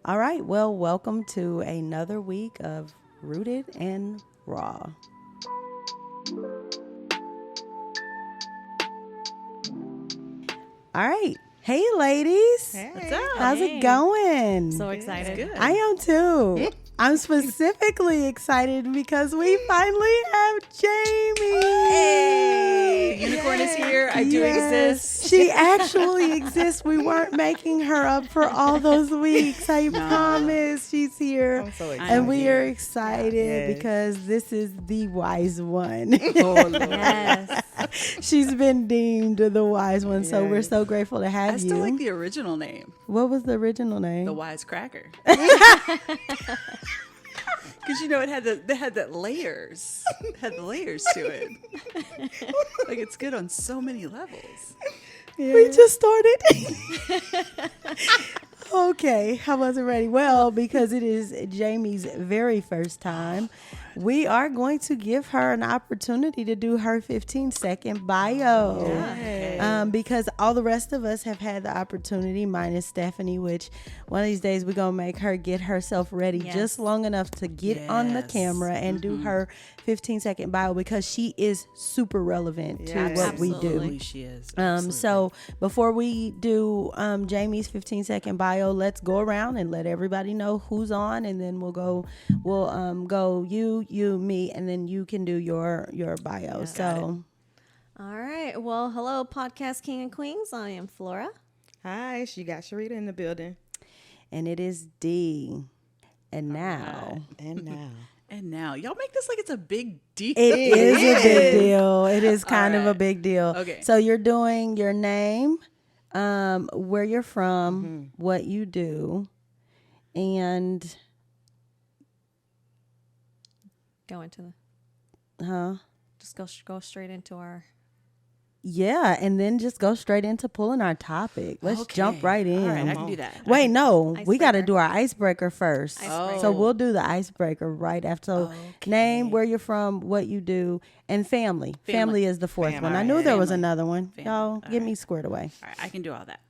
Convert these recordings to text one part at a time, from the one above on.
All right. Well, welcome to another week of Rooted and Raw. All right. Hey, ladies. Hey. What's up? How's it going? So excited. Good. I am too. I'm specifically excited because we finally have Jaemi. Hey, unicorn is here. I do exist. She actually exists. We weren't making her up for all those weeks. I promise she's here. I'm so excited. And we are excited Yes. because this is the wise one. Oh, Lord. Yes. She's been deemed the wise one, so we're so grateful to have I you. still like the original name, What was the original name? the Wise Cracker. Because it had that layers. It had the layers to it. Like it's good on so many levels. We just started. Okay, I wasn't ready. Well, because it is Jaimi's very first time, we are going to give her an opportunity to do her 15-second bio. Because all the rest of us have had the opportunity, minus Stephanie, which one of these days we're going to make her get herself ready just long enough to get on the camera and do her 15-second bio because she is super relevant to what we do. Absolutely, she is. So before we do Jaimi's 15-second bio, let's go around and let everybody know who's on, and then we'll go you, me, and then you can do your bio. So All right. Well, hello, podcast king and queens. I am Flora. Hi, she got Sherita in the building. and it is D. And now And now, y'all make this like it's a big deal. it is a big deal. It is kind of a big deal. Okay. So you're doing your name, where you're from, what you do, and Go into the. Just go straight into our. yeah, and then just go straight into pulling our topic. Let's jump right in. All right, I can do that. Wait, no, we got to Icebreaker. do our icebreaker first. Icebreaker. So we'll do the icebreaker right after. So name, where you're from, what you do, and family. Family is the fourth one. I knew there was another one. Y'all, get me squared away. All right, I can do all that.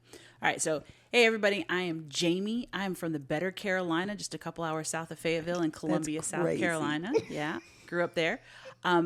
All right, so hey everybody, I am Jaemi. I'm from the better Carolina, just a couple hours south of Fayetteville in Columbia, South crazy. Carolina. Yeah, grew up there.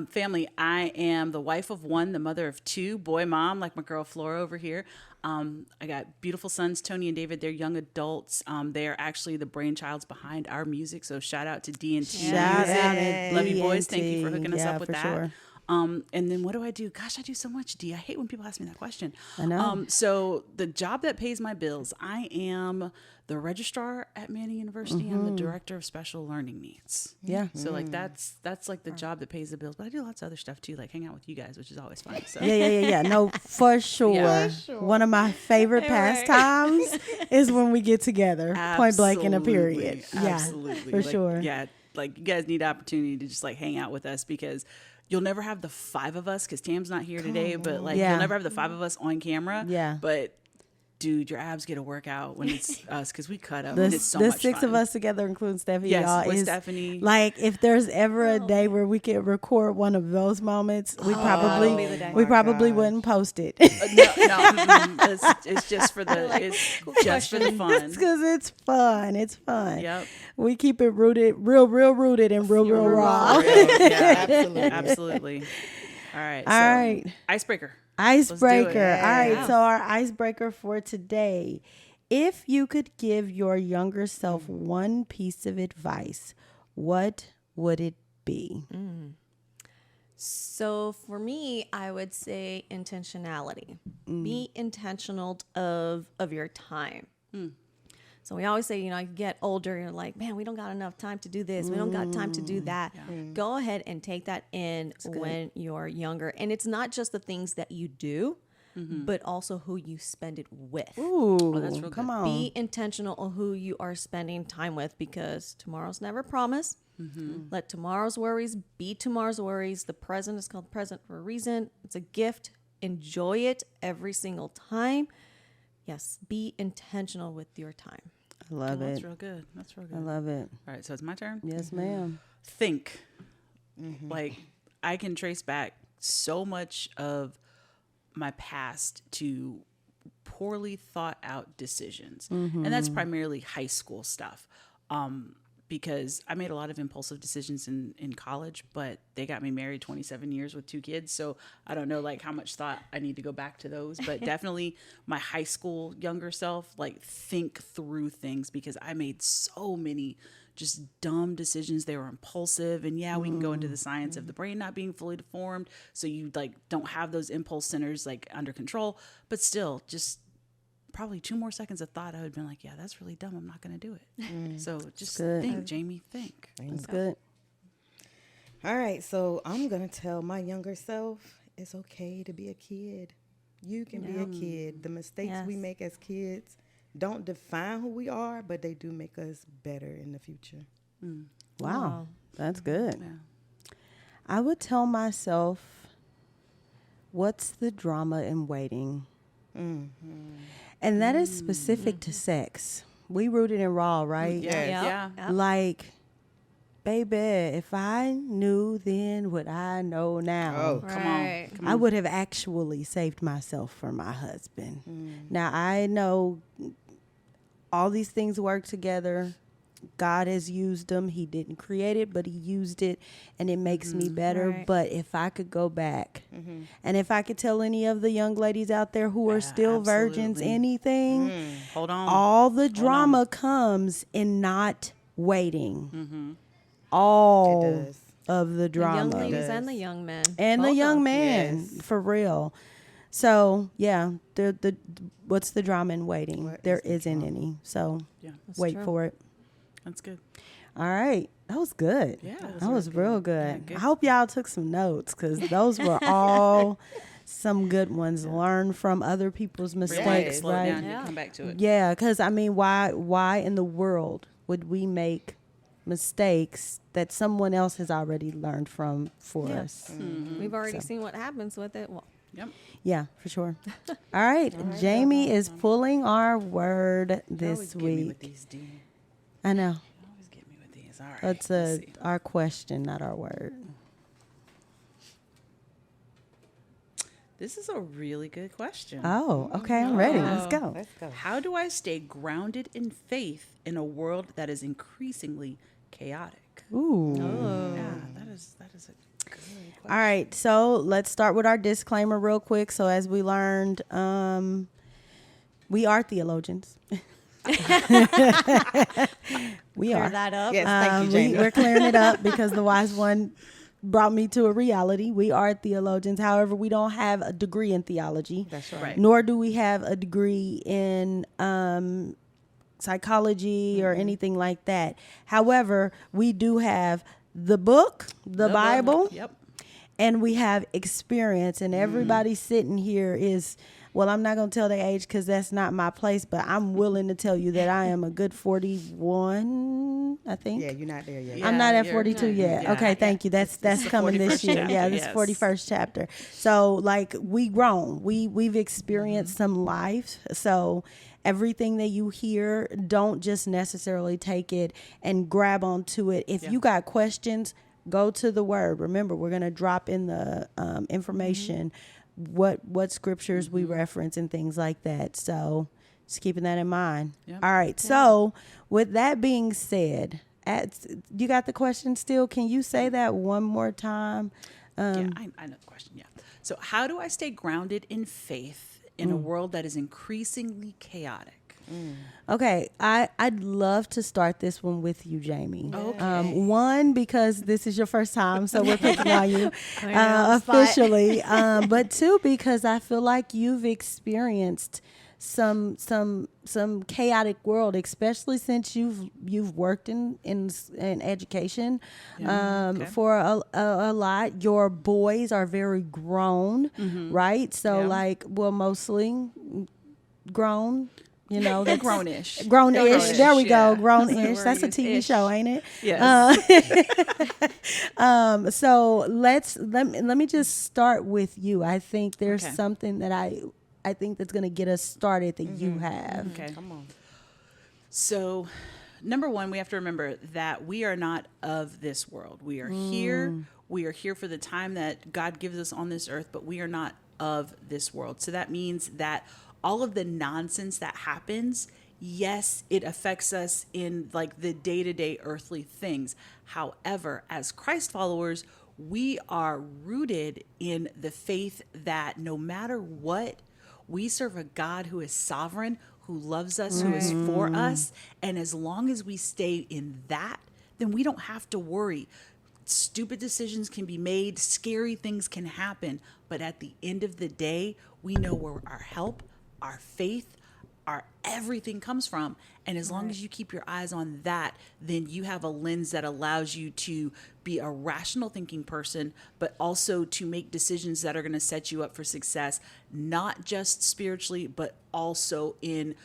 Family, I am the wife of one, the mother of two, boy mom, like my girl Flora over here. I got beautiful sons, Tony and David. They're young adults. They are actually the brainchilds behind our music. So shout out to D&T. Shout out Music. to Love you boys. Thank you for D&T. hooking us Yeah, up with for that. sure. And then what do I do? Gosh, I do so much, D. I hate when people ask me that question. I know. So the job that pays my bills, I am the registrar at Manning University. I'm the director of special learning needs. Yeah. So like that's like the job that pays the bills. But I do lots of other stuff too, like hang out with you guys, which is always fun. So Yeah. No, for sure. Yeah. One of my favorite pastimes is when we get together, point blank in a period. Absolutely. Yeah, Absolutely. for Like, sure. Yeah, like you guys need opportunity to just like hang out with us because you'll never have the five of us because Tam's not here today, but like Yeah. you'll never have the five of us on camera. Yeah. But dude, your abs get a workout when it's us because we cut up. The, And it's so the much six fun. of us together, including Stephanie, Yes, y'all, with is Stephanie. like if there's ever a day where we could record one of those moments, we that'll be the day. probably wouldn't post it. It's just for the fun. Because it's fun. It's fun. Yep. We keep it rooted, real rooted and real raw. Yeah, Absolutely. absolutely. All right. All right. Icebreaker. Icebreaker. Let's do it. All right. Yeah. So our icebreaker for today. If you could give your younger self one piece of advice, what would it be? So for me, I would say intentionality. Be intentional of your time. So we always say, you get older, you're like, man, we don't got enough time to do this. We don't got time to do that. Go ahead and take that in when you're younger. And it's not just the things that you do, but also who you spend it with. Ooh, that's real come good. on. Be intentional on who you are spending time with because tomorrow's never promised. Let tomorrow's worries be tomorrow's worries. The present is called present for a reason. It's a gift. Enjoy it every single time. Yes, be intentional with your time. I love That's it. real good. That's real good. I love it. All right, so it's my turn. Yes, ma'am. Think. Like I can trace back so much of my past to poorly thought out decisions. And that's primarily high school stuff. Because I made a lot of impulsive decisions in college, but they got me married 27 years with 2 kids. So I don't know like how much thought I need to go back to those, but definitely my high school younger self, like think through things, because I made so many just dumb decisions. They were impulsive. And yeah, we can go into the science of the brain not being fully deformed. So you like don't have those impulse centers like under control, but still just probably 2 more seconds of thought, I would have been like, yeah, that's really dumb. I'm not going to do it. So just think, Jaemi, think. That's good. All right, so I'm going to tell my younger self it's okay to be a kid. You can be a kid. The mistakes we make as kids don't define who we are, but they do make us better in the future. Wow. That's good. Yeah. I would tell myself, what's the drama in waiting? And that is specific to sex. We rooted in raw, right? Yeah. Like, baby, if I knew then what I know now, Oh, Come on. I would have actually saved myself for my husband. Now, I know all these things work together. God has used them. He didn't create it, but he used it, and it makes me better. Right. But if I could go back, and if I could tell any of the young ladies out there who are still virgins absolutely. anything, Hold on. all the drama comes in not waiting. All It does. of the The drama. young ladies and the young men. And Both the of young them. man, Yes. for real. So yeah, the what's the drama in waiting? What There is the isn't drama? any. So Yeah. That's wait true. for it. That's good. All right, that was good. Yeah. that was real good. Yeah, good. I hope y'all took some notes because those were all some good ones. Learn from other people's Rewind, mistakes, slow right? down, Yeah. you come back to it. Yeah, because I mean, why in the world would we make mistakes that someone else has already learned from for us? We've already seen what happens with it. Well, Yep. Yeah, for sure. All right, Jaemi is pulling our word this Always get me with week. these, Dean. I know. Always get me with these. All right. That's let's see. our question, not our word. This is a really good question. Oh, okay, I'm ready. Let's go. Let's go. How do I stay grounded in faith in a world that is increasingly chaotic? Ooh. Yeah, that is a good question. All right, so let's start with our disclaimer real quick. So as we learned, we are theologians. We clear are. that up. Yes, thank you, Jamie. We're clearing it up because the wise one brought me to a reality. We are theologians. However, we don't have a degree in theology. That's right. Right. Nor do we have a degree in psychology or anything like that. However, we do have the book, the Bible, Yep. and we have experience. And everybody sitting here is, well, I'm not going to tell their age because that's not my place, but I'm willing to tell you that I am a good 41, I think. Yeah, you're not there yet. Yeah. I'm not at you're 42 not. yet. Yeah. Okay, thank you. That's the coming this 41st year. chapter, Yeah, this yes. 41st chapter. So like we grown. We've experienced some life. So everything that you hear, don't just necessarily take it and grab onto it. If you got questions, go to the word. Remember, we're going to drop in the information what scriptures we reference and things like that. So just keeping that in mind. Yep. All right. So with that being said, you got the question still? Can you say that one more time? Yeah, I know the question. Yeah. So, how do I stay grounded in faith in a world that is increasingly chaotic? Okay, I'd love to start this one with you, Jaemi. Okay. One, because this is your first time, so we're picking on you Putting you on the spot. officially. But two, because I feel like you've experienced some chaotic world, especially since you've worked in education Okay. for a lot. Your boys are very grown, right? So Yeah. like, well, mostly grown. You know, that's Grownish. Grownish. Grownish, There we go. yeah. Grownish. That's a That's TV ish. show, ain't it? Yes. So let me just start with you. I think there's Okay. something that I think that's going to get us started that you have. Okay. Come on. So, number one, we have to remember that we are not of this world. We are here. We are here for the time that God gives us on this earth, but we are not of this world. So that means that all of the nonsense that happens, yes, it affects us in like the day-to-day earthly things. However, as Christ followers, we are rooted in the faith that no matter what, we serve a God who is sovereign, who loves us, who is for us. And as long as we stay in that, then we don't have to worry. Stupid decisions can be made, scary things can happen. But at the end of the day, we know where our help, our faith, our everything comes from. And as long as you keep your eyes on that, then you have a lens that allows you to be a rational thinking person, but also to make decisions that are going to set you up for success, not just spiritually, but also in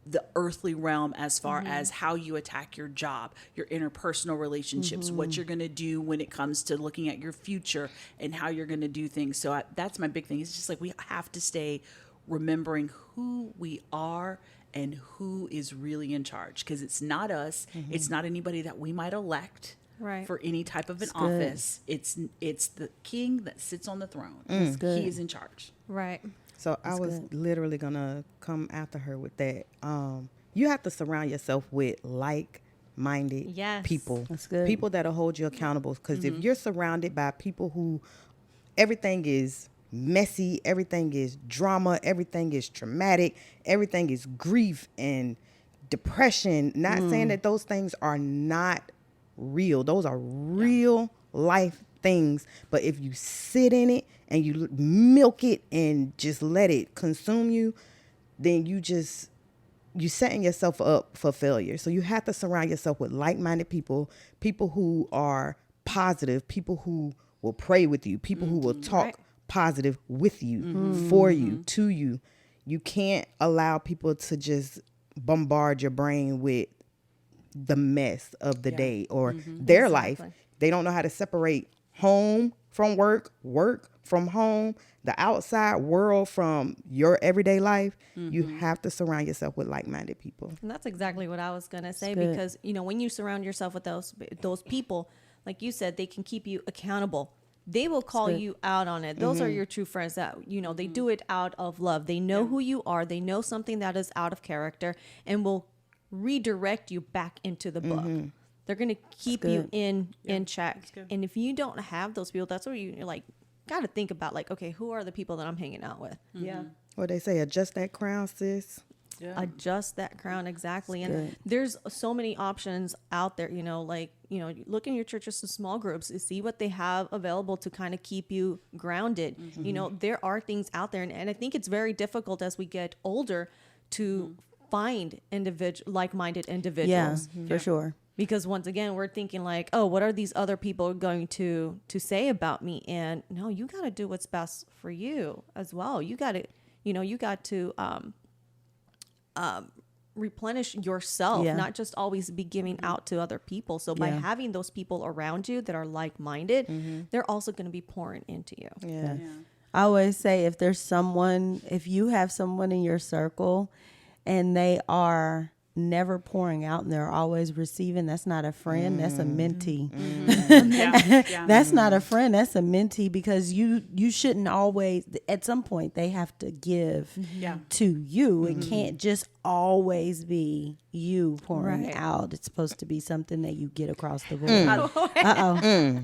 the earthly realm as far as how you attack your job, your interpersonal relationships, what you're going to do when it comes to looking at your future and how you're going to do things. So that's my big thing. It's just like we have to stay remembering who we are and who is really in charge, because it's not us. It's not anybody that we might elect for any type of an office. It's the king that sits on the throne. He is in charge. Right. So I was literally gonna come after her with that. You have to surround yourself with like-minded people. That's good. People that'll hold you accountable. Because if you're surrounded by people who everything is messy, everything is drama, everything is traumatic, everything is grief and depression. Not saying that those things are not real. Those are real life things. But if you sit in it and you milk it and just let it consume you, then you setting yourself up for failure. So you have to surround yourself with like-minded people, people who are positive, people who will pray with you, people who will talk positive with you, for you, to you. You can't allow people to just bombard your brain with the mess of the day or their life. They don't know how to separate home from work, work from home, the outside world from your everyday life. You have to surround yourself with like-minded people. And that's exactly what I was going to say, because, you know, when you surround yourself with those people, like you said, they can keep you accountable. They will call you out on it. Those are your true friends that, you know, they do it out of love. They know who you are. They know something that is out of character and will redirect you back into the book. They're going to keep you in check. And if you don't have those people, that's where you're like, got to think about like, okay, who are the people that I'm hanging out with? Yeah. What they say, adjust that crown, sis. Adjust that crown. Exactly. And there's so many options out there, you know, like, you know, look in your churches to small groups, see what they have available to kind of keep you grounded. You know, there are things out there. And I think it's very difficult as we get older to find like-minded individuals. Yeah, for sure. Because once again, we're thinking like, oh, what are these other people going to say about me? And no, you got to do what's best for you as well. You got to, you know, replenish yourself, not just always be giving out to other people. So by having those people around you that are like-minded, they're also going to be pouring into you. Yeah. I always say if you have someone in your circle and they are never pouring out and they're always receiving, that's not a friend, that's a mentee. That's not a friend, that's a mentee, because you shouldn't always, at some point they have to give to you. It can't just always be you pouring out. It's supposed to be something that you get across the board.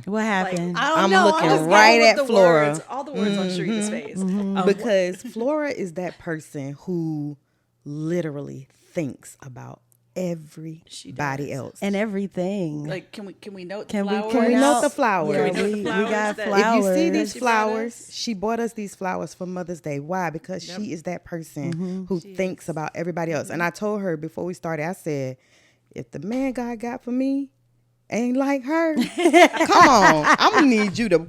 What happened? Like, I'm looking right at Flora. Words, all the words on Sherita's face. Because Flora is that person who literally thinks about everybody else and everything. Like, can we note Can flowers? we note the flowers? Yeah, we got that- flowers. If you see these flowers, she bought us these flowers for Mother's Day. Why? Because she is that person who thinks about everybody else. And I told her before we started, I said, if the man God got for me ain't like her, come on, I'm gonna need you to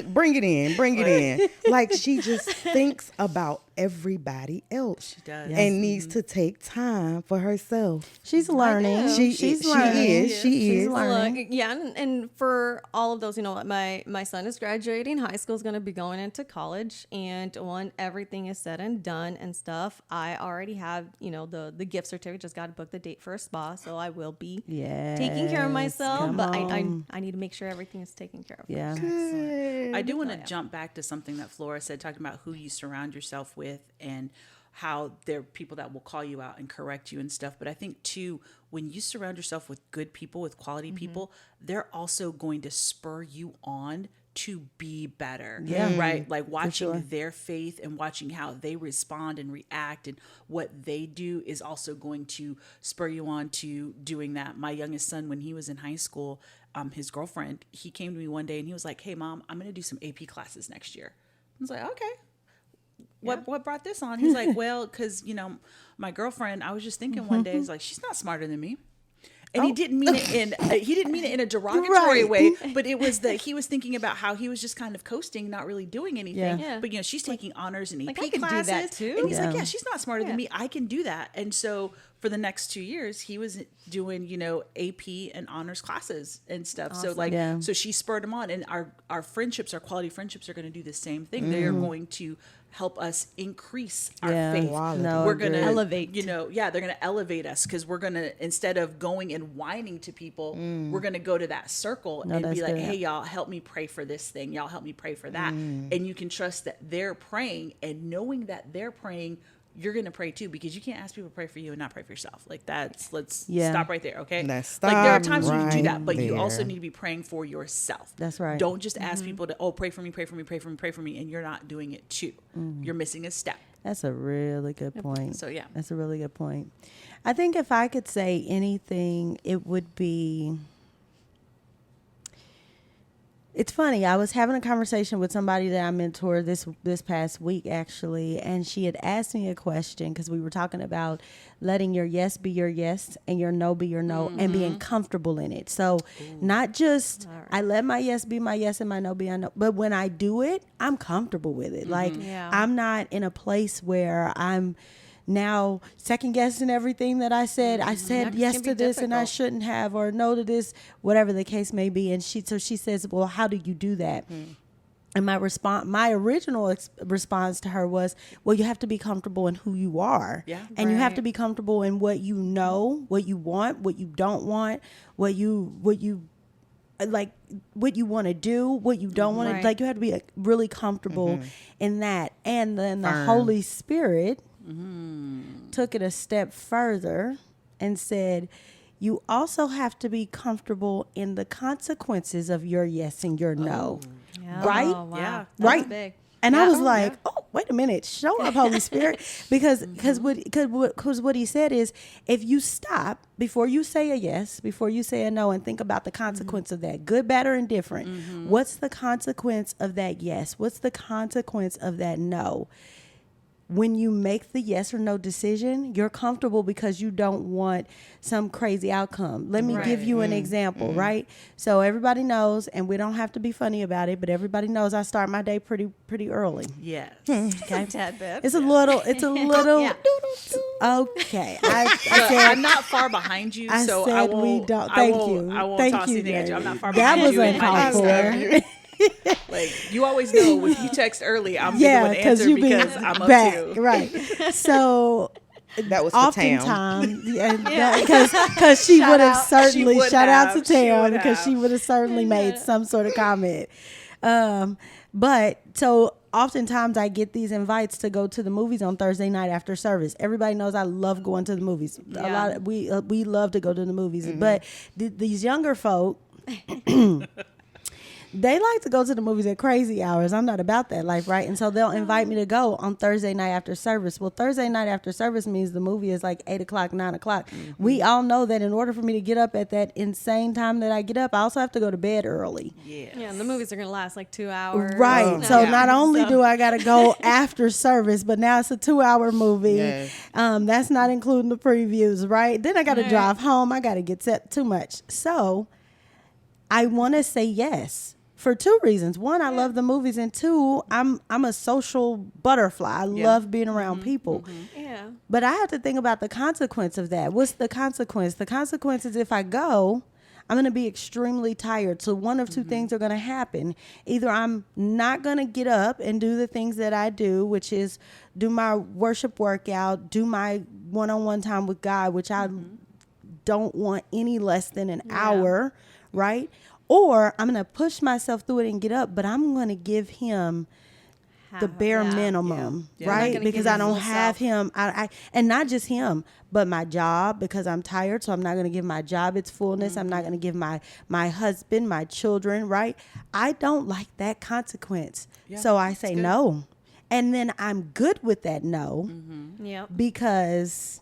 bring it in. Like, she just thinks about everybody else. She does. And needs to take time for herself. She's learning. She's learning. She is. Look, and for all of those, you know, my son is graduating high school, is going to be going into college, and when everything is said and done and stuff, I already have, you know, the gift certificate. Just got to book the date for a spa, so I will be taking care of myself. But I need to make sure everything is taken care of. Yeah. I do want to jump back to something that Flora said, talking about who you surround yourself with. And how there are people that will call you out and correct you and stuff. But I think too, when you surround yourself with good people, with quality people, they're also going to spur you on to be better. Yeah. Right. Like watching sure. their faith and watching how they respond and react and what they do is also going to spur you on to doing that. My youngest son, when he was in high school, his girlfriend, he came to me one day and he was like, "Hey mom, I'm going to do some AP classes next year." I was like, "Okay. What brought this on?" He's like, "Well, because, my girlfriend, I was just thinking one day, he's like, she's not smarter than me." And he didn't mean it in a derogatory Right. way, but it was that he was thinking about how he was just kind of coasting, not really doing anything. Yeah. Yeah. But she's taking honors and AP I can do classes, that too. and he's like, Yeah. "Yeah, she's not smarter than me. I can do that." And so for the next 2 years, he was doing AP and honors classes and stuff. So Yeah. so she spurred him on, and our friendships, our quality friendships, are going to do the same thing. They are going to help us increase our Yeah. faith. No, We're going to agreed. Elevate. they're going to elevate us, because we're going to, instead of going and whining to people, we're going to go to that circle and that's be like, good. "Hey, y'all, help me pray for this thing. Y'all help me pray for that." And you can trust that they're praying, and knowing that they're praying, you're going to pray too, because you can't ask people to pray for you and not pray for yourself. Like let's Yeah. stop right there. Okay. Let's Like there are stop times when you do right that, but you also there. need to be praying for yourself. That's right. Don't just ask people to, "Oh, pray for me, pray for me, pray for me, pray for me," and you're not doing it too. You're missing a step. That's a really good point. So, yeah. That's a really good point. I think if I could say anything, it would be, it's funny. I was having a conversation with somebody that I mentored this past week, actually, and she had asked me a question, because we were talking about letting your yes be your yes and your no be your no, and being comfortable in it. So not just I let my yes be my yes and my no be my no, but when I do it, I'm comfortable with it. Like Yeah. I'm not in a place where I'm now second guessing everything that I said. I said Yeah, 'cause yes it to can be this and I difficult. shouldn't have, or no to this, whatever the case may be. And she says, "Well, how do you do that?" And my original response to her was, "Well, you have to be comfortable in who you are. Yeah. And you have Right. to be comfortable in what you know, what you want, what you don't want, what you like, what you want to do, what you don't want to, Right. like, you have to be really comfortable in that." And then the Firm. Holy Spirit took it a step further and said, "You also have to be comfortable in the consequences of your yes and your no." Yeah. Right? Oh, wow. Yeah. That's Right. big. And I Yeah. was Oh, like, yeah. "Oh, wait a minute, show up, Holy Spirit," because what he said is, if you stop before you say a yes, before you say a no, and think about the consequence of that, good, bad, or indifferent. What's the consequence of that yes? What's the consequence of that no? When you make the yes or no decision, you're comfortable because you don't want some crazy outcome. Let me give you an example, right? So everybody knows, and we don't have to be funny about it, but everybody knows I start my day pretty early. Yes. Okay, Tad bit. it's a little. Yeah. Okay, I Look, said I'm not far behind you, I so said I we won't. don't- I thank won't, you. I won't Thank toss you, anything at you. I'm Jaemi. not far That behind was you. and I uncalled do stuff. for. Like, you always know if you text early, I'm Yeah, the one to answer you be because I'm up back, too. right? So That was for Tam. oftentimes, because she would have certainly She would shout out to have. She Tam, would because she have. would have certainly made some sort of comment. But so oftentimes I get these invites to go to the movies on Thursday night after service. Everybody knows I love going to the movies. A Yeah. lot of, we love to go to the movies, but these younger folk. They like to go to the movies at crazy hours. I'm not about that life, right? And so they'll invite me to go on Thursday night after service. Well, Thursday night after service means the movie is like 8 o'clock, 9 o'clock. We all know that in order for me to get up at that insane time that I get up, I also have to go to bed early. Yeah. Yeah, and the movies are going to last like 2 hours. Right. So Yeah. not only So- do I got to go after service, but now it's a 2-hour movie. Yes. That's not including the previews, right? Then I got to Right. drive home. I got to get set too much. So I want to say yes for two reasons. One, I love the movies, and two, I'm a social butterfly. I love being around people. Yeah. But I have to think about the consequence of that. What's the consequence? The consequence is if I go, I'm going to be extremely tired. So one of two things are going to happen. Either I'm not going to get up and do the things that I do, which is do my worship workout, do my one-on-one time with God, which I don't want any less than an hour, right? Or I'm going to push myself through it and get up, but I'm going to give him the bare Yeah. minimum, Yeah. You're not right? gonna Because give your I don't full have self. him. I and not just him, but my job, because I'm tired, so I'm not going to give my job its fullness. I'm not going to give my husband, my children, right? I don't like that consequence. Yeah, So I that's say good. no. And then I'm good with that no Yep. because,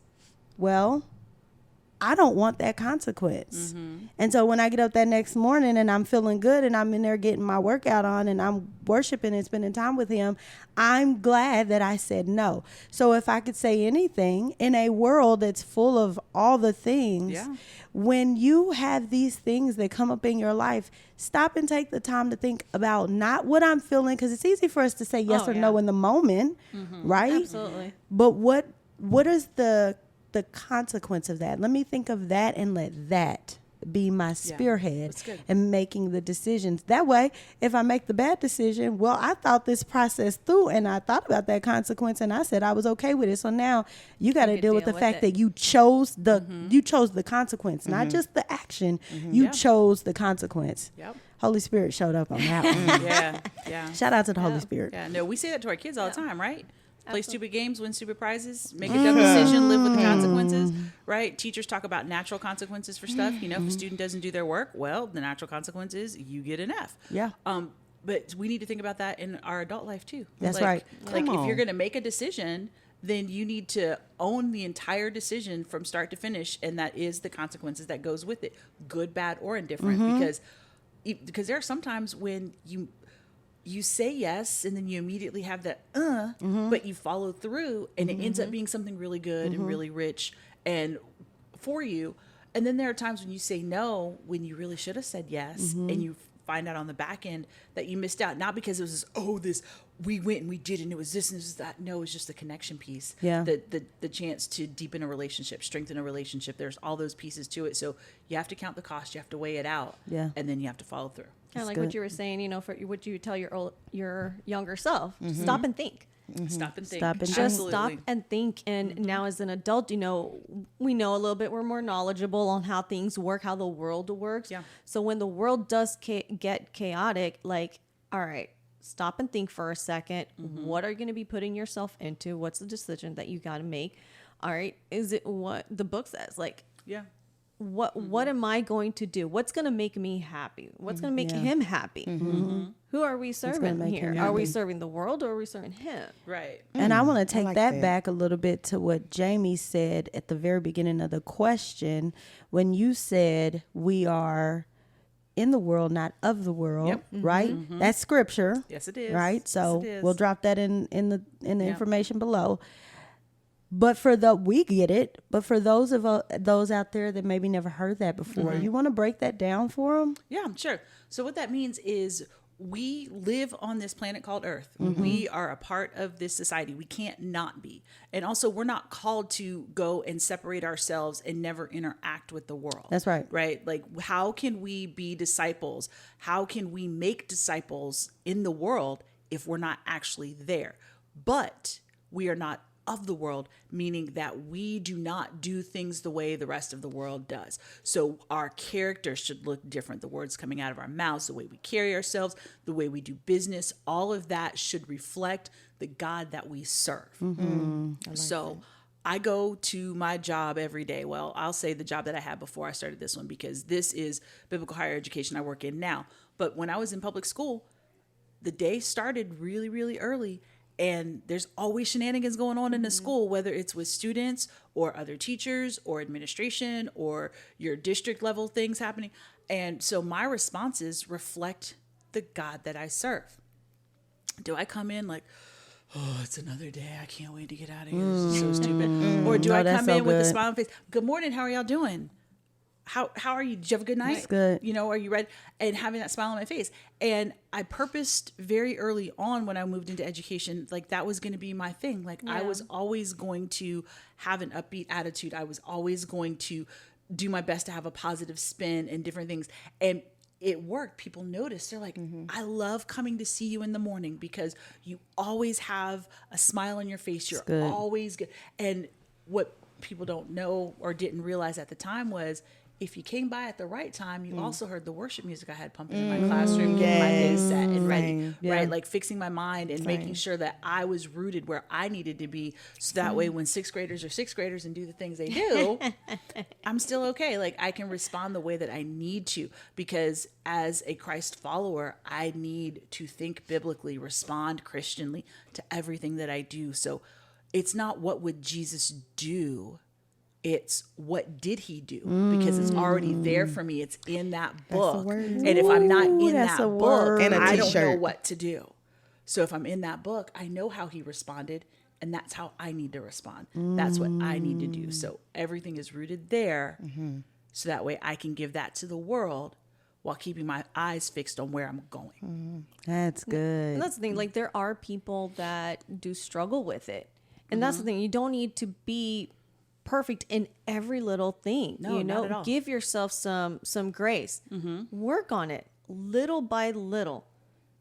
well, I don't want that consequence. And so when I get up that next morning and I'm feeling good and I'm in there getting my workout on and I'm worshiping and spending time with him, I'm glad that I said no. So if I could say anything in a world that's full of all the things, Yeah. when you have these things that come up in your life, stop and take the time to think about not what I'm feeling, because it's easy for us to say yes Oh, or no yeah. in the moment, right? Absolutely. But what is the consequence of that? Let me think of that and let that be my spearhead that's good. in making the decisions. That way, if I make the bad decision, well, I thought this process through and I thought about that consequence and I said I was okay with it. So now you got to could deal with deal the with fact it. that you chose the consequence, not just the action. You Yeah. chose the consequence. Yep. Holy Spirit showed up on that one. Yeah. Yeah. Shout out to the Holy Spirit. Yeah. No, we say that to our kids all the time, right? Play stupid games, win stupid prizes, make a dumb decision, live with the consequences, right? Teachers talk about natural consequences for stuff. You know, if a student doesn't do their work, well, the natural consequence is you get an F. Yeah. But we need to think about that in our adult life too. That's Like- right. Like Come if you're on. going to make a decision, then you need to own the entire decision from start to finish, and that is the consequences that goes with it, good, bad, or indifferent. Because there are sometimes when you say yes and then you immediately have that but you follow through and it ends up being something really good and really rich and for you. And then there are times when you say no when you really should have said yes, and you find out on the back end that you missed out, not because it was this we went and we did and it was this and it was that. No, it's just the connection piece. Yeah. The chance to deepen a relationship, strengthen a relationship. There's all those pieces to it. So you have to count the cost, you have to weigh it out, Yeah. and then you have to follow through. Kind of like good. what you were saying, you know, for what you tell your younger self. Stop and think. Stop and think. Stop and think. Just Absolutely. stop and think. And now as an adult, you know, we know a little bit, we're more knowledgeable on how things work, how the world works. Yeah. So when the world does get chaotic, like, all right, stop and think for a second. What are you going to be putting yourself into? What's the decision that you got to make? All right. Is it what the book says? Like, Yeah. what am I going to do? What's going to make me happy? What's going to make him happy? Who are we serving make here? him Are we happy. serving the world or are we serving him? Right. And I want to take like that that. back a little bit to what Jaemi said at the very beginning of the question when you said we are in the world, not of the world, Yep. right? That's scripture. Yes, it is. Right? Yes, So it is. we'll drop that in the Yep. information below. But we get it. But for those out there that maybe never heard that before, you want to break that down for them? Yeah, sure. So what that means is we live on this planet called Earth. We are a part of this society. We can't not be. And also we're not called to go and separate ourselves and never interact with the world. That's right. Right? Like how can we be disciples? How can we make disciples in the world if we're not actually there? But we are not of the world, meaning that we do not do things the way the rest of the world does. So our character should look different. The words coming out of our mouths, the way we carry ourselves, the way we do business, all of that should reflect the God that we serve. I go to my job every day. Well, I'll say the job that I had before I started this one, because this is biblical higher education I work in now. But when I was in public school, the day started really, really early. And there's always shenanigans going on in the school, whether it's with students or other teachers or administration or your district level things happening. And so my responses reflect the God that I serve. Do I come in like, oh, it's another day. I can't wait to get out of here. This is so stupid. Or do No, I that's come so in with a good. smile on my face? Good morning. How are y'all doing? How are you? Did you have a good night? That's good. You know, are you ready? And having that smile on my face. And I purposed very early on when I moved into education, like that was going to be my thing. Like I was always going to have an upbeat attitude. I was always going to do my best to have a positive spin and different things. And it worked. People noticed. They're like, I love coming to see you in the morning because you always have a smile on your face. You're good. always good. And what people don't know or didn't realize at the time was if you came by at the right time, you also heard the worship music I had pumping in my classroom, getting my day set and ready, right? Like fixing my mind and making sure that I was rooted where I needed to be. So that way, when sixth graders are sixth graders and do the things they do, I'm still okay. Like I can respond the way that I need to, because as a Christ follower, I need to think biblically, respond Christianly to everything that I do. So it's not what would Jesus do, it's what did he do, because it's already there for me. It's in that book. And if I'm not in that book, and I don't know what to do. So if I'm in that book, I know how he responded, and that's how I need to respond. That's what I need to do. So everything is rooted there, so that way I can give that to the world while keeping my eyes fixed on where I'm going. That's good. And that's the thing. Like, there are people that do struggle with it. And that's the thing. You don't need to be perfect in every little thing. No, you know, not at all. give yourself some grace. Work on it little by little.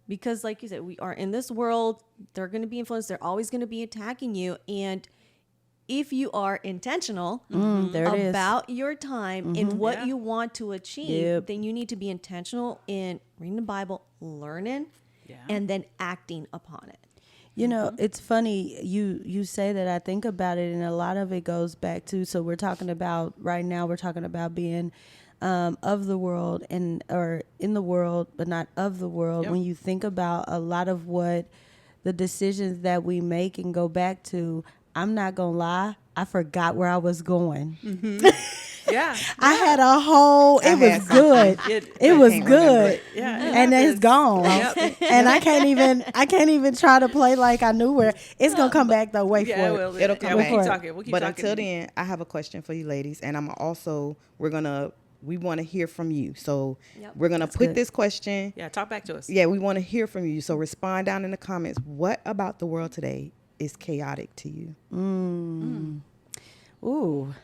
Because like you said, we are in this world. They're going to be influenced. They're always going to be attacking you. And if you are intentional about your time and what you want to achieve, then you need to be intentional in reading the Bible, learning, and then acting upon it. You know, it's funny you say that. I think about it, and a lot of it goes back to, so we're talking about right now, we're talking about being of the world or in the world, but not of the world. When you think about a lot of what the decisions that we make and go back to, I'm not gonna lie, I forgot where I was going. I had a whole, it was good. It was good. And it's gone. And I can't even try to play like I knew where. It's going to come back though. Wait for it. It'll come back. We'll keep talking. But until then, I have a question for you ladies. And we want to hear from you. So we're going to put this question. Yeah, talk back to us. Yeah, we want to hear from you. So respond down in the comments. What about the world today is chaotic to you? Ooh.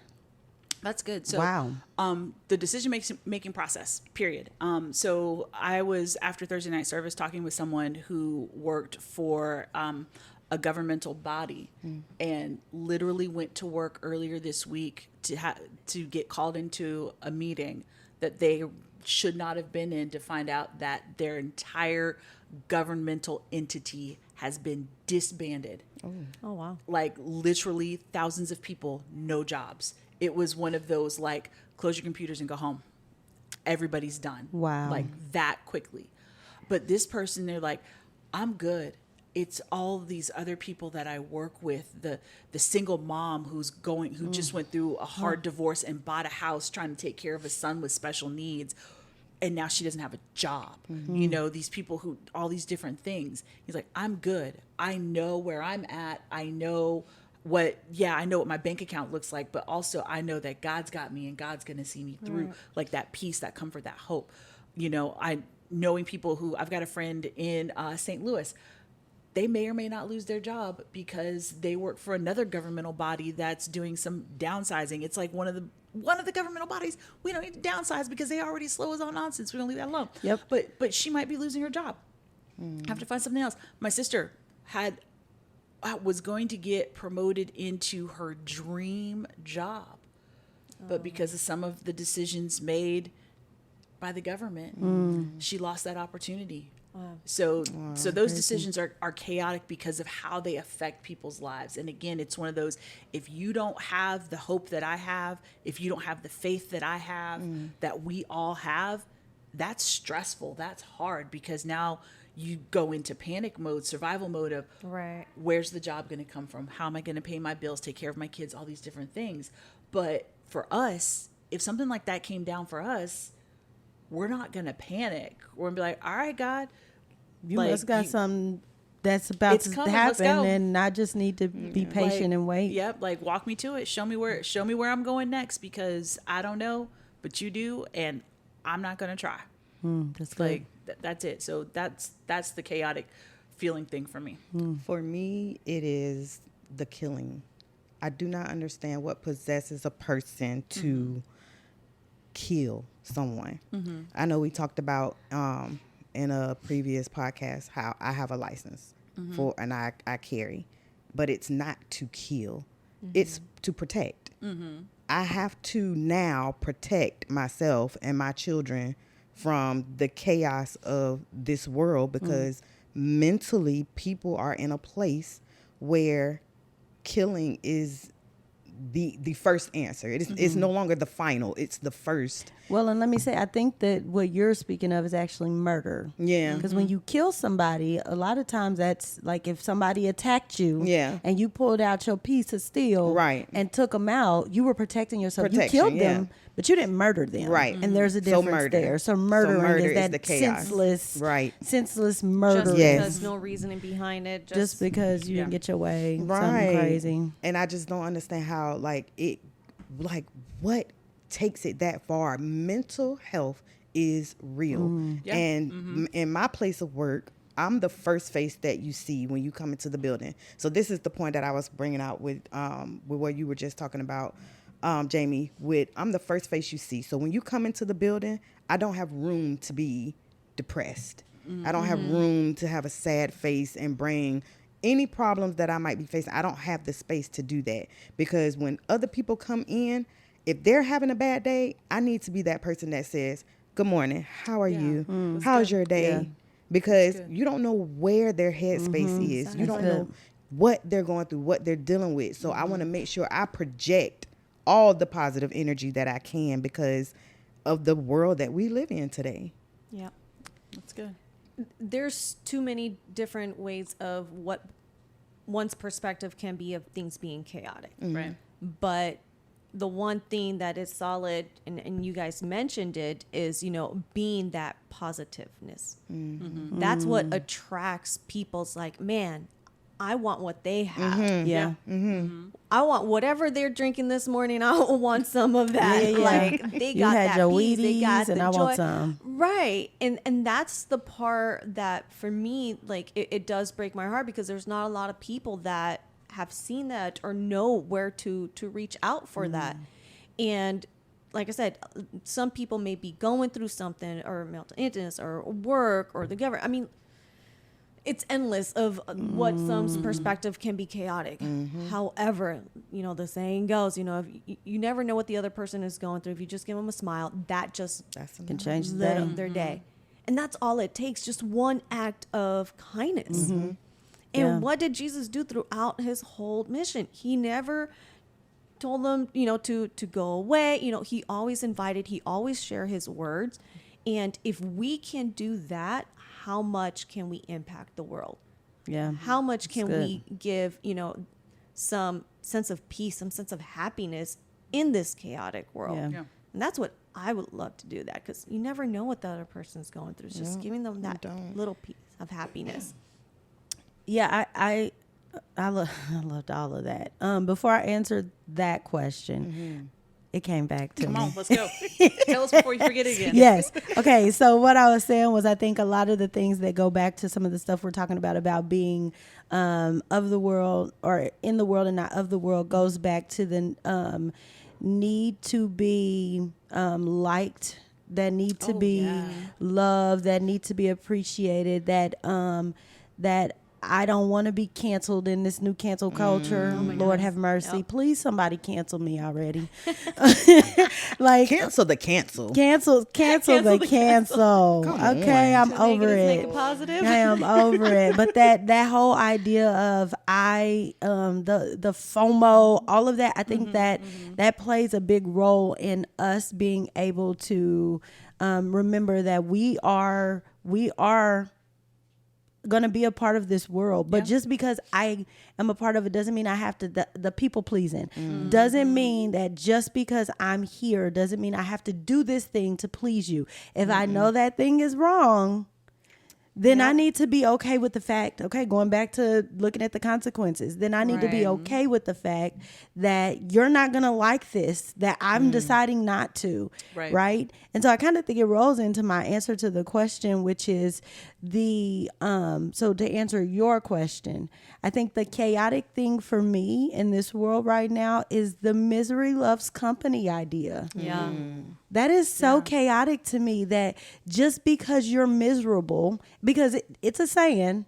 That's good. So, wow. The decision making process, period. So I was, after Thursday night service, talking with someone who worked for a governmental body and literally went to work earlier this week to get called into a meeting that they should not have been in, to find out that their entire governmental entity has been disbanded. Oh, wow. Like literally thousands of people, no jobs. It was one of those, like, close your computers and go home. Everybody's done. Wow. Like that quickly. But this person, they're like, I'm good. It's all these other people that I work with, the single mom who just went through a hard divorce and bought a house trying to take care of a son with special needs. And now she doesn't have a job. You know, these people who, all these different things. He's like, I'm good. I know where I'm at. I know what my bank account looks like, but also I know that God's got me and God's going to see me through, like that peace, that comfort, that hope. You know, knowing people who, I've got a friend in St. Louis, they may or may not lose their job because they work for another governmental body that's doing some downsizing. It's like one of the governmental bodies, we don't need to downsize because they already slow us on nonsense. We don't leave that alone. Yep. But she might be losing her job. Have to find something else. My sister was going to get promoted into her dream job, but because of some of the decisions made by the government, she lost that opportunity. So those decisions are chaotic because of how they affect people's lives. And again, it's one of those, if you don't have the hope that I have, if you don't have the faith that I have, that we all have, that's stressful. That's hard, because now you go into panic mode, survival mode of, where's the job going to come from? How am I going to pay my bills, take care of my kids, all these different things. But for us, if something like that came down for us, we're not going to panic. We're going to be like, all right, God, you must got something that's about to happen, and I just need to be patient and wait. Yep. Like, walk me to it. Show me where I'm going next, because I don't know, but you do. And I'm not going to try. That's good. Like, that's it. So that's the chaotic feeling thing for me. For me, it is the killing. I do not understand what possesses a person to kill someone. I know we talked about in a previous podcast how I have a license and I carry, but it's not to kill. It's to protect. I have to now protect myself and my children from the chaos of this world, because mentally people are in a place where killing is the first answer. It's no longer the final. It's the first. Well, and let me say, I think that what you're speaking of is actually murder. Yeah. Because when you kill somebody, a lot of times that's like if somebody attacked you and you pulled out your piece of steel and took them out, you were protecting yourself. You killed them, but you didn't murder them. Right. And there's a difference there. So murdering is that the chaos. senseless murder. Just because no reasoning behind it. Just because you didn't get your way. Right. Something crazy. And I just don't understand how what takes it that far. Mental health is real. And in my place of work, I'm the first face that you see when you come into the building. So this is the point that I was bringing out with what you were just talking about, Jaemi. I'm the first face you see. So when you come into the building, I don't have room to be depressed. I don't have room to have a sad face and bring any problems that I might be facing. I don't have the space to do that, because when other people come in, if they're having a bad day, I need to be that person that says, "Good morning. How are you? How's your day?" Yeah. Because you don't know where their headspace is. You don't know what they're going through, what they're dealing with. So I want to make sure I project all the positive energy that I can, because of the world that we live in today. Yeah. That's good. There's too many different ways of what one's perspective can be of things being chaotic. Right. But the one thing that is solid, and you guys mentioned it, is, being that positiveness. That's what attracts people's like, man, I want what they have. I want whatever they're drinking this morning. I want some of that. Like they got that peace, they got and the I joy. want some. Right. And that's the part that for me, like it does break my heart, because there's not a lot of people that have seen that or know where to reach out for that. And like I said, some people may be going through something, or mental illness, or work, or the government. I mean, it's endless of what some perspective can be chaotic. However, the saying goes, if you never know what the other person is going through. If you just give them a smile, that can change their day. And that's all it takes. Just one act of kindness. And what did Jesus do throughout his whole mission? He never told them, to go away. He always invited, he always shared his words. And if we can do that, how much can we impact the world? Yeah. How much can we give, some sense of peace, some sense of happiness in this chaotic world? Yeah. And that's what I would love to do, that, because you never know what the other person's going through. It's just giving them that little piece of happiness. Yeah, I loved all of that. Before I answered that question, it came back to me. Come on, let's go. Tell us before you forget it again. Yes. Okay, so what I was saying was, I think a lot of the things that go back to some of the stuff we're talking about being of the world, or in the world and not of the world, goes back to the need to be liked, that need to be loved, that need to be appreciated, that I don't want to be canceled in this new cancel culture. Lord have mercy. Yep. Please, somebody cancel me already. Like cancel the cancel. Cancel the cancel. Okay, I'm over it. Make it positive. I am over it. But that whole idea of the FOMO, all of that, I think that plays a big role in us being able to remember that we are going to be a part of this world, but just because I am a part of it doesn't mean I have to the people pleasing. Doesn't mean that just because I'm here doesn't mean I have to do this thing to please you. If I know that thing is wrong, then I need to be okay with the fact, going back to looking at the consequences, then I need to be okay with the fact that you're not going to like this, that I'm deciding not to, right? And so I kind of think it rolls into my answer to the question, which is so to answer your question, I think the chaotic thing for me in this world right now is the misery loves company idea. Yeah. That is so chaotic to me, that just because you're miserable, because it's a saying,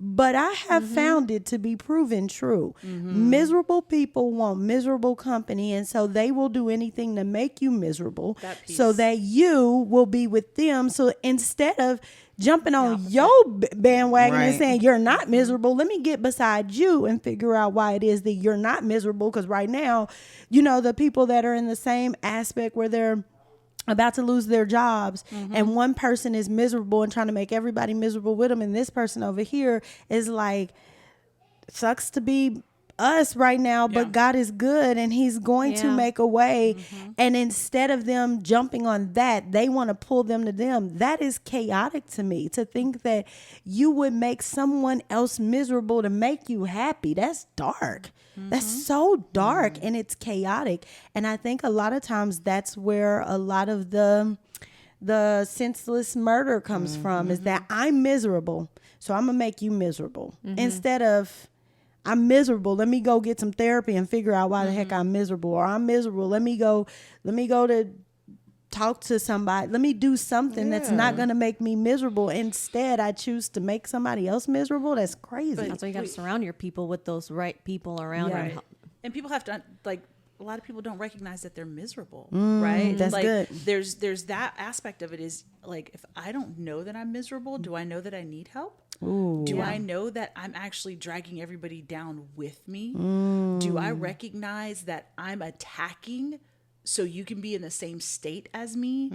But I have found it to be proven true. Miserable people want miserable company, and so they will do anything to make you miserable so that you will be with them. So instead of jumping on your bandwagon and saying you're not miserable, let me get beside you and figure out why it is that you're not miserable. Because right now, you know, the people that are in the same aspect where they're about to lose their jobs and one person is miserable and trying to make everybody miserable with them, and this person over here is like, sucks to be us right now, but God is good and he's going to make a way. And instead of them jumping on that, they want to pull them to them. That is chaotic to me, to think that you would make someone else miserable to make you happy. That's dark. That's so dark and it's chaotic. And I think a lot of times that's where a lot of the senseless murder comes from, is that I'm miserable, so I'm gonna make you miserable. Instead of, I'm miserable, let me go get some therapy and figure out why the heck I'm miserable. Or I'm miserable, let me go to talk to somebody. Let me do something that's not going to make me miserable. Instead, I choose to make somebody else miserable. That's crazy. That's why you got to surround your people with those right people around you. And people have to, like, a lot of people don't recognize that they're miserable, right? That's like, good. There's that aspect of it is, like, if I don't know that I'm miserable, do I know that I need help? Do I know that I'm actually dragging everybody down with me? Do I recognize that I'm attacking so you can be in the same state as me?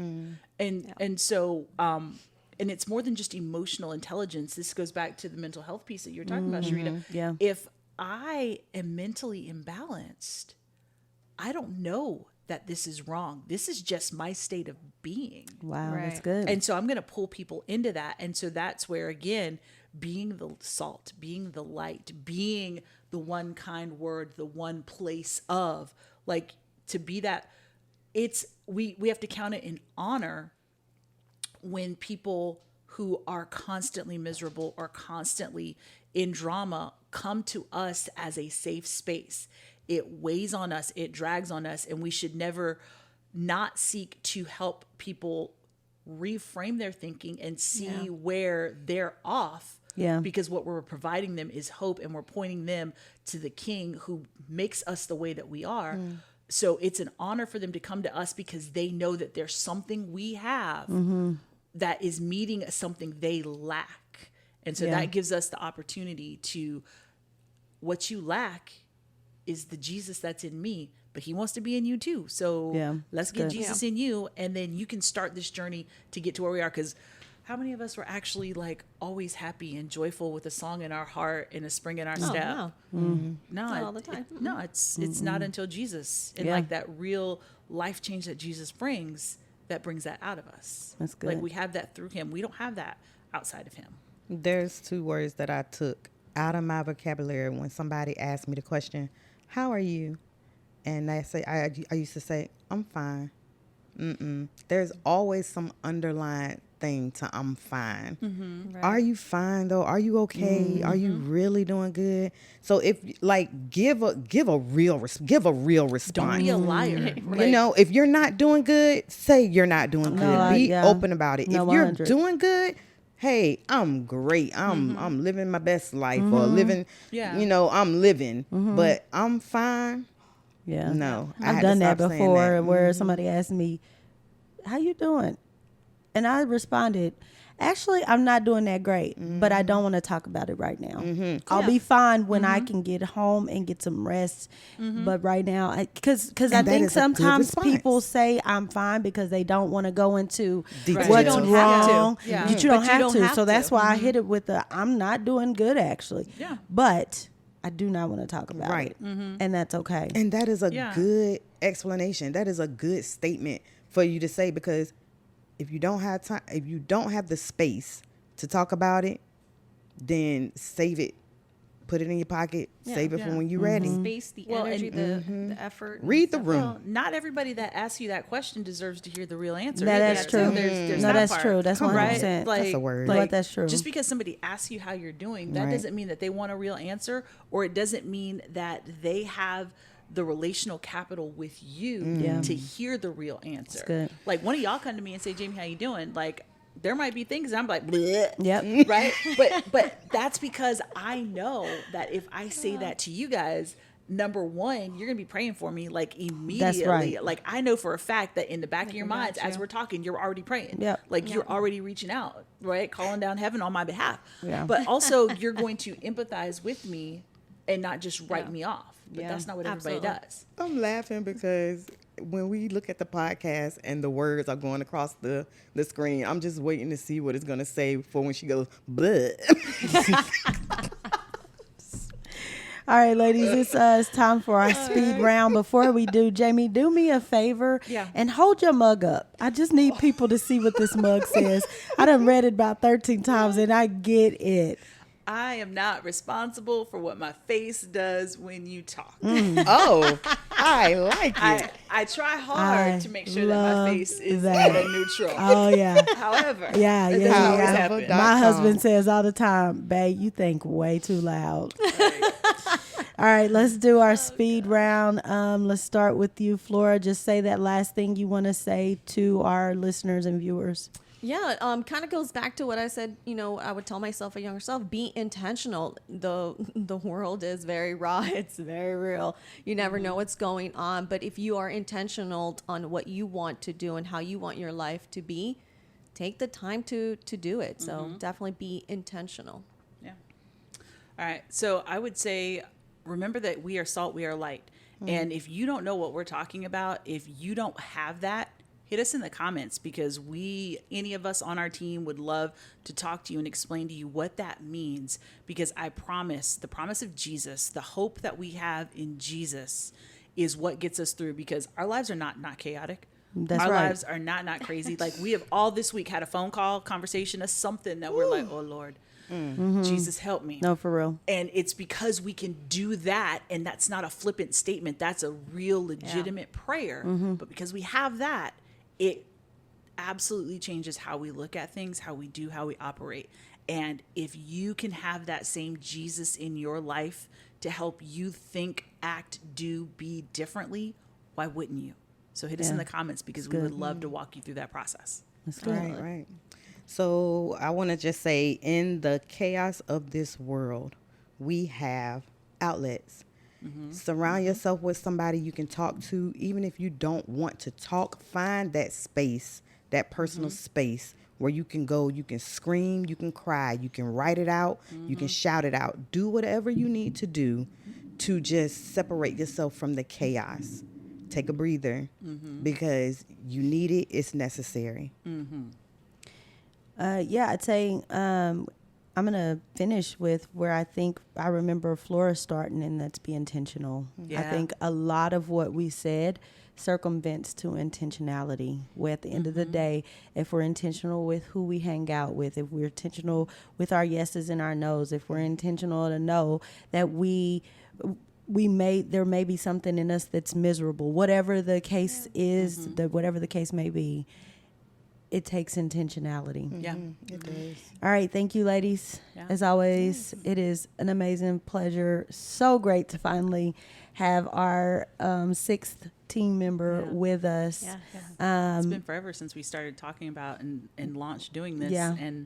And so and it's more than just emotional intelligence. This goes back to the mental health piece that you're talking about, Sherita. If I am mentally imbalanced, I don't know that this is wrong. This is just my state of being. Wow, that's good. And so I'm going to pull people into that. And so that's where, again, being the salt, being the light, being the one kind word, the one place of, like, to be that, it's, we have to count it in honor when people who are constantly miserable or constantly in drama come to us as a safe space. It weighs on us, it drags on us, and we should never not seek to help people reframe their thinking and see where they're off. Because what we're providing them is hope, and we're pointing them to the King who makes us the way that we are. So it's an honor for them to come to us because they know that there's something we have that is meeting something they lack. And so that gives us the opportunity to, what you lack is the Jesus that's in me, but he wants to be in you too. So let's get Jesus in you, and then you can start this journey to get to where we are. Because how many of us were actually, like, always happy and joyful with a song in our heart and a spring in our step? No, not all the time. No, it's not until Jesus and like that real life change that Jesus brings that brings that out of us. That's good. Like, we have that through him. We don't have that outside of him. There's two words that I took out of my vocabulary when somebody asked me the question, how are you? And I used to say, I'm fine. There's always some underlying thing to I'm fine. Right. Are you fine though? Are you okay? Are you really doing good? So if, like, give a real response. Don't be a liar. You know, if you're not doing good, say you're not doing good. Be open about it. No, if you're 100. doing good, hey, I'm great. I'm living my best life, or living, you know, I'm living, but I'm fine. No, I've done that before where somebody asked me, how you doing? And I responded, actually, I'm not doing that great, but I don't want to talk about it right now. I'll be fine when I can get home and get some rest. But right now, because I think sometimes people say I'm fine because they don't want to go into what's wrong. But you don't have to. So that's why I hit it with the, I'm not doing good, actually. But I do not want to talk about it. And that's okay. And that is a good explanation. That is a good statement for you to say, because if you don't have time, if you don't have the space to talk about it, then save it. Put it in your pocket. Save it for when you're ready. The space, the energy, the effort. Read the room. Well, not everybody that asks you that question deserves to hear the real answer. No, that's true. There's no, that that's part. true. That's 100%. Right? Like, that's a word. But that's true. Just because somebody asks you how you're doing, that doesn't mean that they want a real answer, or it doesn't mean that they have the relational capital with you to hear the real answer. Good. Like, one of y'all come to me and say, Jaemi, how you doing? Like, there might be things I'm like, bleh, Yep. right? But that's because I know that if I say that to you guys, number one, you're gonna be praying for me like immediately. That's right. Like I know for a fact that in the back of your minds, got as you. we're talking, you're already praying. Yep. Like you're already reaching out, right? Calling down heaven on my behalf. Yeah. But also you're going to empathize with me and not just write me off. But Yeah. that's not what everybody Absolutely. does. I'm laughing because when we look at the podcast and the words are going across the screen, I'm just waiting to see what it's going to say for when she goes, bleh. All right, ladies, it's time for our speed round. Before we do, Jaemi, do me a favor and hold your mug up. I just need people to see what this mug says. I done read it about 13 times and I get it. I am not responsible for what my face does when you talk. Oh, I like it. I try hard I to make sure that my love face is that. at a neutral. Oh, yeah. However, Yeah, it yeah, doesn't yeah. always However, happen. Dot My husband com. says all the time, babe, you think way too loud. All right, let's do our speed round. Let's start with you, Flora. Just say that last thing you want to say to our listeners and viewers. Yeah, kind of goes back to what I said. I would tell myself, a younger self, be intentional. The world is very raw. It's very real. You never know what's going on. But if you are intentional on what you want to do and how you want your life to be, take the time to do it. So definitely be intentional. Yeah. All right. So I would say, remember that we are salt, we are light. And if you don't know what we're talking about, if you don't have that, hit us in the comments, because any of us on our team would love to talk to you and explain to you what that means. Because I promise, the promise of Jesus, the hope that we have in Jesus is what gets us through, because our lives are not chaotic. That's our right. lives are not crazy. Like we have all this week had a phone call, conversation, or something that we're like, oh Lord, Jesus help me. No, for real. And it's because we can do that, and that's not a flippant statement. That's a real legitimate prayer. But because we have that, it absolutely changes how we look at things, how we operate. And if you can have that same Jesus in your life to help you think, act, do, be differently, why wouldn't you? So hit us in the comments, because we would love to walk you through that process. That's good. Right. So I want to just say, in the chaos of this world, we have outlets. Surround yourself with somebody you can talk to. Even if you don't want to talk, find that space, that personal space where you can go, you can scream, you can cry, you can write it out, you can shout it out. Do whatever you need to do to just separate yourself from the chaos. Take a breather, because you need it. It's necessary. I'd say I'm going to finish with where I think I remember Flora starting, and that's be intentional. I think a lot of what we said circumvents to intentionality. Where at the end of the day, if we're intentional with who we hang out with, if we're intentional with our yeses and our nos, if we're intentional to know that there may be something in us that's miserable, whatever the case is, whatever the case may be, it takes intentionality. Yeah. It does. All right. Thank you, ladies. Yeah. As always, it is an amazing pleasure. So great to finally have our sixth team member with us. Yeah. It's been forever since we started talking about and launched doing this. Yeah. And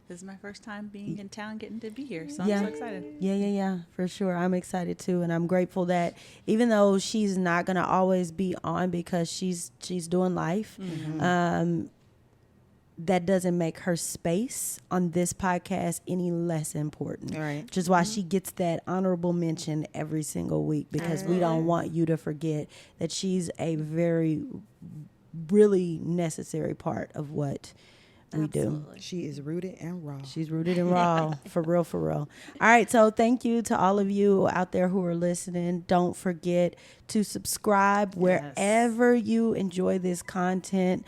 this is my first time being in town, getting to be here. So Yeah. I'm so excited. Yeah, for sure. I'm excited too, and I'm grateful that even though she's not gonna always be on because she's doing life, that doesn't make her space on this podcast any less important. Right. Which is why she gets that honorable mention every single week, because we don't want you to forget that she's a very, really necessary part of what we do. Absolutely. She is rooted and raw. She's rooted and raw. For real, for real. All right. So thank you to all of you out there who are listening. Don't forget to subscribe wherever you enjoy this content.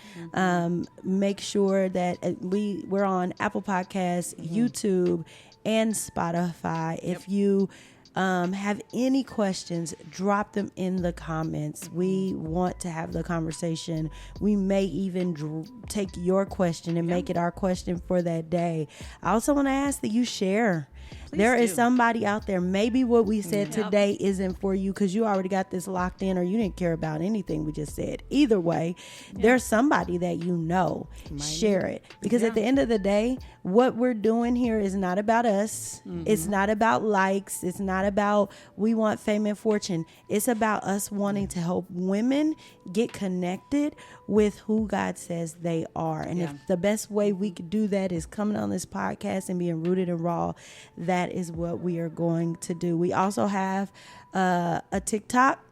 Make sure that we're on Apple Podcasts, YouTube, and Spotify. If you have any questions, drop them in the comments. We want to have the conversation. We may even take your question and make it our question for that day. I also want to ask that you share There is do. somebody out there. Maybe what we said today isn't for you because you already got this locked in, or you didn't care about anything we just said. Either way, there's somebody that you know. Share it. Because at the end of the day, what we're doing here is not about us. It's not about likes. It's not about we want fame and fortune. It's about us wanting to help women get connected with who God says they are. And if the best way we could do that is coming on this podcast and being rooted and raw, that is what we are going to do. We also have a TikTok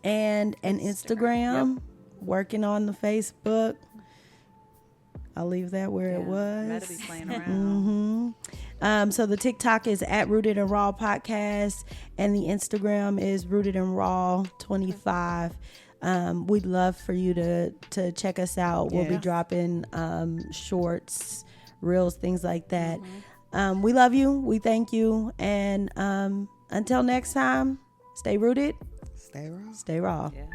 and an Instagram, working on the Facebook. I'll leave that where it was. Better be playing around. So the TikTok is at Rooted and Raw Podcast, and the Instagram is Rooted and Raw 25. We'd love for you to check us out. We'll be dropping shorts, reels, things like that. We love you. We thank you. And until next time, stay rooted. Stay raw. Stay raw. Yeah.